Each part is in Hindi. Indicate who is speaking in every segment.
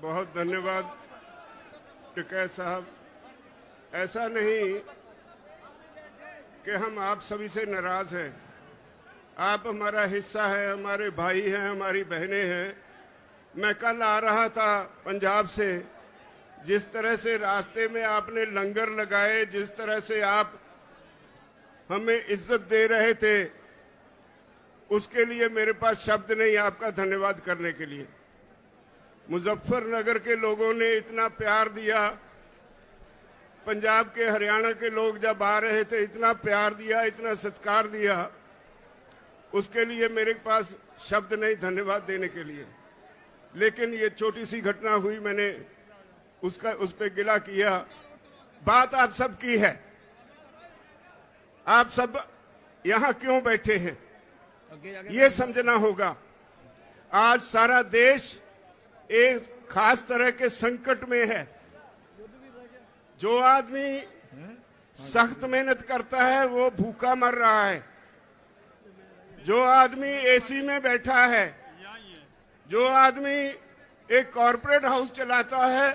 Speaker 1: बहुत धन्यवाद टिकैत साहब। ऐसा नहीं कि हम आप सभी से नाराज हैं। आप हमारा हिस्सा है, हमारे भाई हैं, हमारी बहनें हैं। मैं कल आ रहा था पंजाब से, जिस तरह से रास्ते में आपने लंगर लगाए, जिस तरह से आप हमें इज्जत दे रहे थे, उसके लिए मेरे पास शब्द नहीं आपका धन्यवाद करने के लिए। मुजफ्फरनगर के लोगों ने इतना प्यार दिया, पंजाब के, हरियाणा के लोग जब आ रहे थे इतना प्यार दिया, इतना सत्कार दिया, उसके लिए मेरे पास शब्द नहीं धन्यवाद देने के लिए। लेकिन ये छोटी सी घटना हुई, मैंने उस पे गिला किया। बात आप सब की है। आप सब यहां क्यों बैठे हैं ये समझना होगा। आज सारा देश एक खास तरह के संकट में है। जो आदमी सख्त मेहनत करता है वो भूखा मर रहा है। जो आदमी एसी में बैठा है, जो आदमी एक कॉरपोरेट हाउस चलाता है,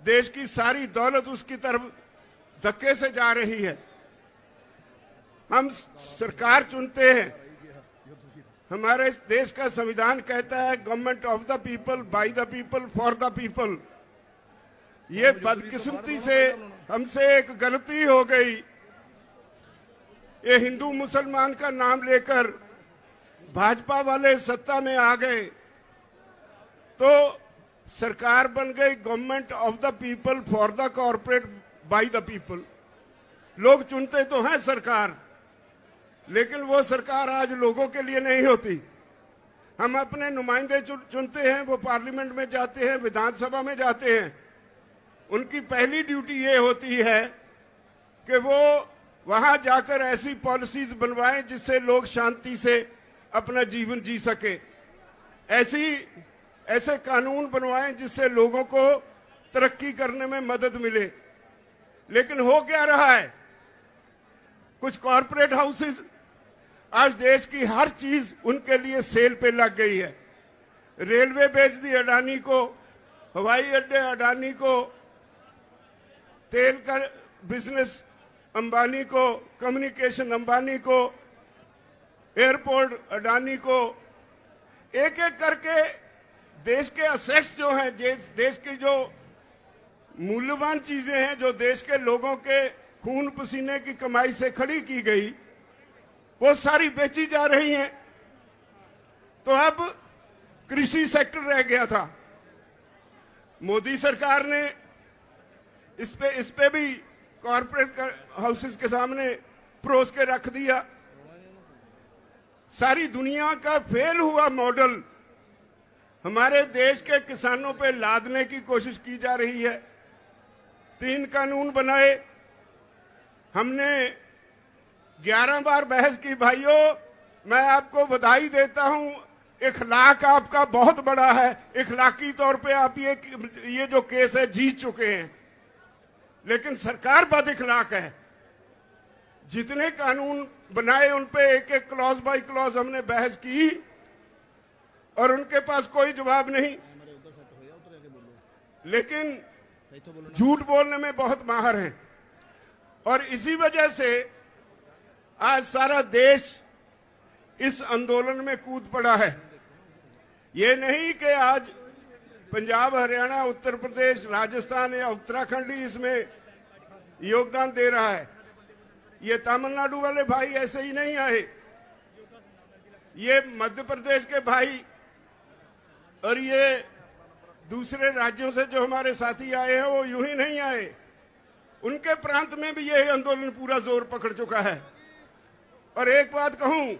Speaker 1: देश की सारी दौलत उसकी तरफ धक्के से जा रही है। हम सरकार चुनते हैं। हमारे देश का संविधान कहता है government of the people, by the people, for the people. ये बदकिस्मती से हमसे एक गलती हो गई। ये हिंदू मुसलमान का नाम लेकर भाजपा वाले सत्ता में आ गए तो सरकार बन गई government of the people, for the corporate, by the people. लोग चुनते तो हैं सरकार, लेकिन वो सरकार आज लोगों के लिए नहीं होती। हम अपने नुमाइंदे चुनते हैं, वो पार्लियामेंट में जाते हैं, विधानसभा में जाते हैं। उनकी पहली ड्यूटी ये होती है कि वो वहां जाकर ऐसी पॉलिसीज बनवाएं जिससे लोग शांति से अपना जीवन जी सके। ऐसे कानून बनवाएं जिससे लोगों को तरक्की करने में मदद मिले। लेकिन हो क्या रहा है, कुछ कॉरपोरेट हाउसेस, आज देश की हर चीज उनके लिए सेल पे लग गई है। रेलवे बेच दी अडानी को, हवाई अड्डे अडानी को, तेल का बिजनेस अंबानी को, कम्युनिकेशन अंबानी को, एयरपोर्ट अडानी को। एक एक करके देश के असेट्स जो हैं, देश की जो मूल्यवान चीजें हैं, जो देश के लोगों के खून पसीने की कमाई से खड़ी की गई, वो सारी बेची जा रही हैं। तो अब कृषि सेक्टर रह गया था। मोदी सरकार ने इस पे भी कॉर्पोरेट हाउसेस के सामने परोस के रख दिया। सारी दुनिया का फेल हुआ मॉडल हमारे देश के किसानों पे लादने की कोशिश की जा रही है। 3 कानून बनाए, हमने 11 बार बहस की। भाइयों, मैं आपको बधाई देता हूं, इखलाक आपका बहुत बड़ा है। इखलाकी तौर पे आप ये जो केस है जीत चुके हैं, लेकिन सरकार बद इखलाक है। जितने कानून बनाए उन पे एक एक क्लॉज बाय क्लॉज हमने बहस की और उनके पास कोई जवाब नहीं। लेकिन झूठ बोलने में बहुत माहिर हैं और इसी वजह से आज सारा देश इस आंदोलन में कूद पड़ा है। ये नहीं कि आज पंजाब, हरियाणा, उत्तर प्रदेश, राजस्थान या उत्तराखंड ही इसमें योगदान दे रहा है। ये तमिलनाडु वाले भाई ऐसे ही नहीं आए, ये मध्य प्रदेश के भाई और ये दूसरे राज्यों से जो हमारे साथी आए हैं वो यूं ही नहीं आए। उनके प्रांत में भी ये आंदोलन पूरा जोर पकड़ चुका है। और एक बात कहूं,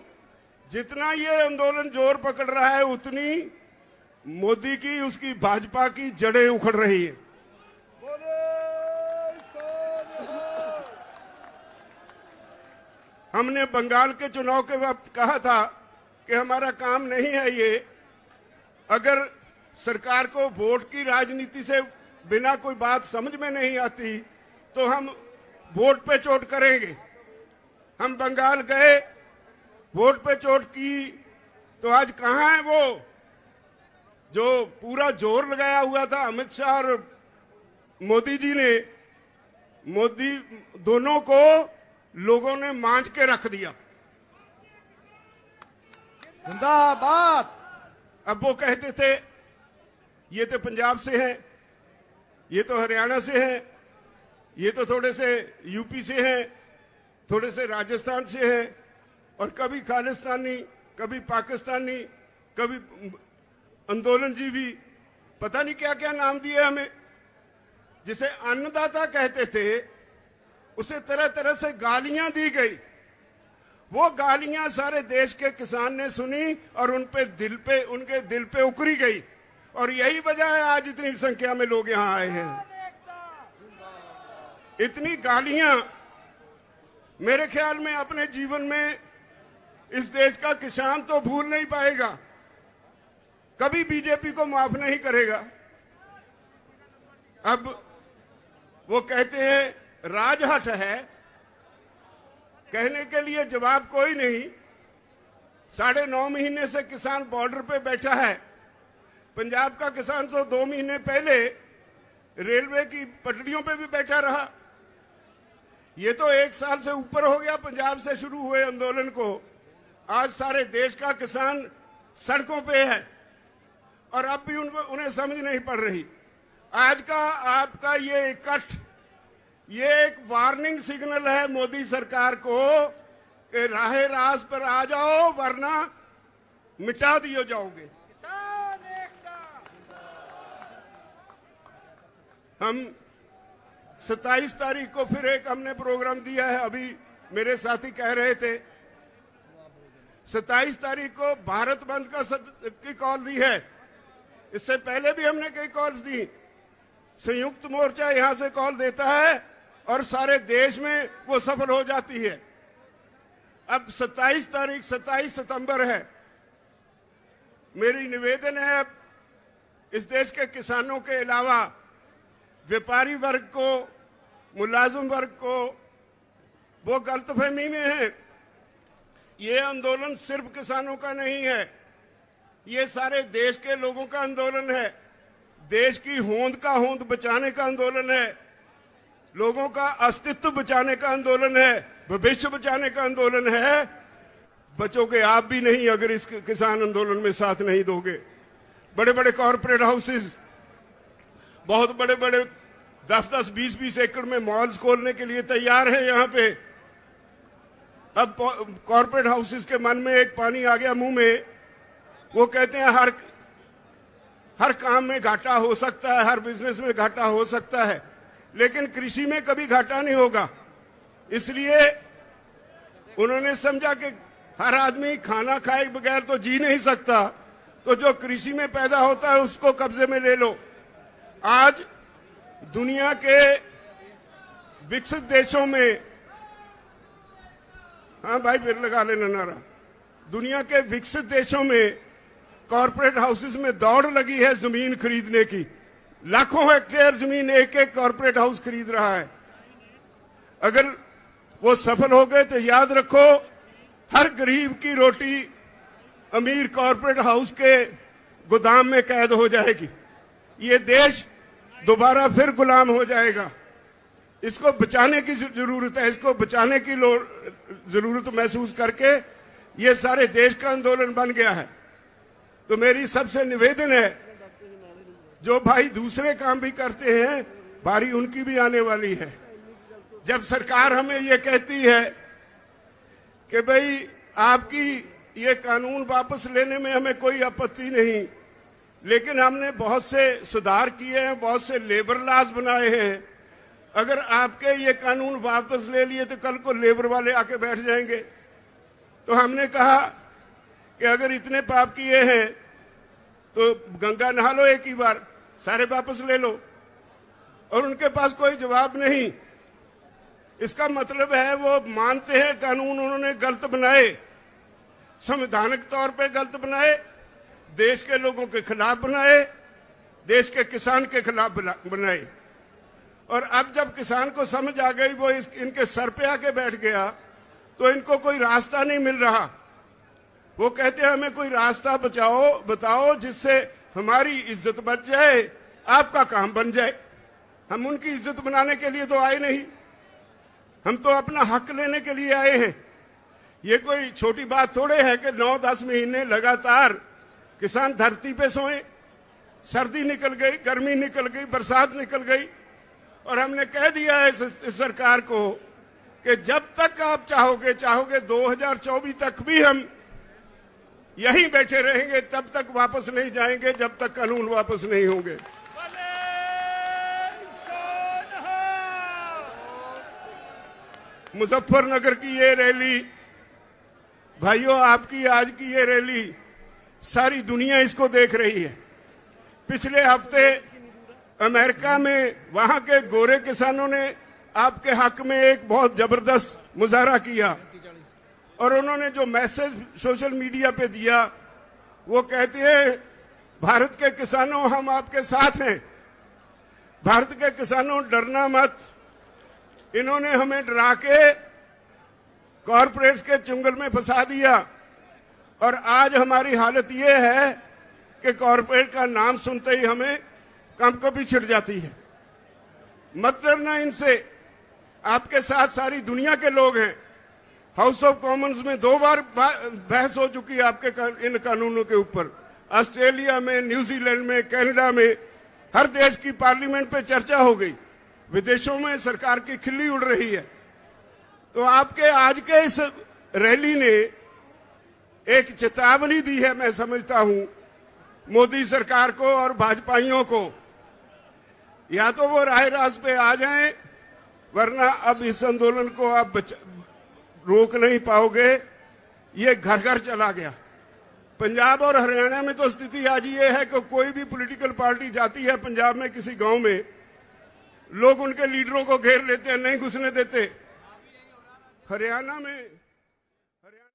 Speaker 1: जितना ये आंदोलन जोर पकड़ रहा है उतनी मोदी की, उसकी भाजपा की जड़ें उखड़ रही है। हमने बंगाल के चुनाव के वक्त कहा था कि हमारा काम नहीं है ये। अगर सरकार को वोट की राजनीति से बिना कोई बात समझ में नहीं आती तो हम वोट पे चोट करेंगे। हम बंगाल गए, वोट पे चोट की, तो आज कहां है वो? जो पूरा जोर लगाया हुआ था अमित शाह और मोदी जी ने, मोदी दोनों को लोगों ने मांझ के रख दिया।
Speaker 2: जिंदाबाद।
Speaker 1: अब वो कहते थे ये तो पंजाब से हैं, ये तो हरियाणा से हैं, ये तो थोड़े से यूपी से हैं, थोड़े से राजस्थान से हैं, और कभी खालिस्तानी, कभी पाकिस्तानी, कभी आंदोलनजीवी, पता नहीं क्या क्या नाम दिए हमें। जिसे अन्नदाता कहते थे उसे तरह तरह से गालियां दी गई। वो गालियां सारे देश के किसान ने सुनी और उनके दिल पे उकरी गई, और यही वजह है आज इतनी संख्या में लोग यहां आए हैं। इतनी गालियां मेरे ख्याल में अपने जीवन में इस देश का किसान तो भूल नहीं पाएगा, कभी बीजेपी को माफ नहीं करेगा। अब वो कहते हैं राजहट है, कहने के लिए जवाब कोई नहीं। 9.5 महीने से किसान बॉर्डर पे बैठा है। पंजाब का किसान तो 2 महीने पहले रेलवे की पटरियों पे भी बैठा रहा। ये तो 1 साल से ऊपर हो गया पंजाब से शुरू हुए आंदोलन को। आज सारे देश का किसान सड़कों पे है, और अब भी उन्हें समझ नहीं पड़ रही। आज का आपका ये इकट्ठ, ये एक वार्निंग सिग्नल है मोदी सरकार को कि राहे रास पर आ जाओ वरना मिटा दिए जाओगे। हम 27 तारीख को फिर एक हमने प्रोग्राम दिया है। अभी मेरे साथी कह रहे थे 27 तारीख को भारत बंद की कॉल दी है। इससे पहले भी हमने कई कॉल्स दी। संयुक्त मोर्चा यहां से कॉल देता है और सारे देश में वो सफल हो जाती है। अब 27 सितंबर है। मेरी निवेदन है, अब इस देश के किसानों के अलावा व्यापारी वर्ग को, मुलाजिम वर्ग को, वो गलतफहमी में है। ये आंदोलन सिर्फ किसानों का नहीं है, ये सारे देश के लोगों का आंदोलन है। देश की होंद का होंद बचाने का आंदोलन है, लोगों का अस्तित्व बचाने का आंदोलन है, भविष्य बचाने का आंदोलन है। बचोगे आप भी नहीं अगर इस किसान आंदोलन में साथ नहीं दोगे। बड़े बड़े कॉरपोरेट हाउसेस, बहुत बड़े बड़े 10-10, 20-20 एकड़ में मॉल्स खोलने के लिए तैयार है यहाँ पे। अब कॉरपोरेट हाउसेस के मन में एक पानी आ गया मुंह में। वो कहते हैं हर काम में घाटा हो सकता है, हर बिजनेस में घाटा हो सकता है, लेकिन कृषि में कभी घाटा नहीं होगा। इसलिए उन्होंने समझा कि हर आदमी खाना खाए बगैर तो जी नहीं सकता, तो जो कृषि में पैदा होता है उसको कब्जे में ले लो। आज दुनिया के विकसित देशों में, हाँ भाई फिर लगा लेना नारा, दुनिया के विकसित देशों में कॉरपोरेट हाउसेस में दौड़ लगी है जमीन खरीदने की। लाखों हेक्टेयर जमीन एक एक कॉरपोरेट हाउस खरीद रहा है। अगर वो सफल हो गए तो याद रखो, हर गरीब की रोटी अमीर कॉरपोरेट हाउस के गोदाम में कैद हो जाएगी। ये देश दोबारा फिर गुलाम हो जाएगा। इसको बचाने की जरूरत है, इसको बचाने की जरूरत महसूस करके ये सारे देश का आंदोलन बन गया है। तो मेरी सबसे निवेदन है, जो भाई दूसरे काम भी करते हैं, बारी उनकी भी आने वाली है। जब सरकार हमें ये कहती है कि भाई आपकी ये कानून वापस लेने में हमें कोई आपत्ति नहीं, लेकिन हमने बहुत से सुधार किए हैं, बहुत से लेबर लॉज बनाए हैं, अगर आपके ये कानून वापस ले लिए तो कल को लेबर वाले आके बैठ जाएंगे। तो हमने कहा कि अगर इतने पाप किए हैं तो गंगा नहा लो एक ही बार, सारे वापस ले लो। और उनके पास कोई जवाब नहीं। इसका मतलब है वो मानते हैं कानून उन्होंने गलत बनाए, संवैधानिक तौर पे गलत बनाए, देश के लोगों के खिलाफ बनाए, देश के किसान के खिलाफ बनाए। और अब जब किसान को समझ आ गई, वो इनके सर पे आके बैठ गया, तो इनको कोई रास्ता नहीं मिल रहा। वो कहते हैं हमें कोई रास्ता बताओ जिससे हमारी इज्जत बच जाए, आपका काम बन जाए। हम उनकी इज्जत बनाने के लिए तो आए नहीं, हम तो अपना हक लेने के लिए आए हैं। ये कोई छोटी बात थोड़े है कि 9-10 महीने लगातार किसान धरती पे सोए। सर्दी निकल गई, गर्मी निकल गई, बरसात निकल गई, और हमने कह दिया है इस सरकार को कि जब तक आप चाहोगे 2024 तक भी हम यहीं बैठे रहेंगे, तब तक वापस नहीं जाएंगे, जब तक कानून वापस नहीं होंगे। मुजफ्फरनगर की ये रैली, भाइयों, आपकी आज की ये रैली सारी दुनिया इसको देख रही है। पिछले हफ्ते अमेरिका में वहां के गोरे किसानों ने आपके हक में एक बहुत जबरदस्त मुजाहरा किया, और उन्होंने जो मैसेज सोशल मीडिया पे दिया, वो कहते हैं, भारत के किसानों, हम आपके साथ हैं, भारत के किसानों डरना मत। इन्होंने हमें डरा के कॉरपोरेट्स के चुंगल में फंसा दिया, और आज हमारी हालत ये है कि कॉरपोरेट का नाम सुनते ही हमें कंपकपी छिड़ जाती है। मत डरना इनसे, आपके साथ सारी दुनिया के लोग हैं। हाउस ऑफ कॉमन्स में 2 बार बहस हो चुकी है आपके इन कानूनों के ऊपर। ऑस्ट्रेलिया में, न्यूजीलैंड में, कनाडा में, हर देश की पार्लियामेंट पे चर्चा हो गई। विदेशों में सरकार की खिल्ली उड़ रही है। तो आपके आज के इस रैली ने एक चेतावनी दी है, मैं समझता हूं, मोदी सरकार को और भाजपाइयों को। या तो वो राह रास्त पे आ जाएं, वरना अब इस आंदोलन को आप रोक नहीं पाओगे। ये घर घर चला गया। पंजाब और हरियाणा में तो स्थिति आज ये है कि कोई भी पॉलिटिकल पार्टी जाती है पंजाब में किसी गांव में, लोग उनके लीडरों को घेर लेते हैं, नहीं घुसने देते। हरियाणा में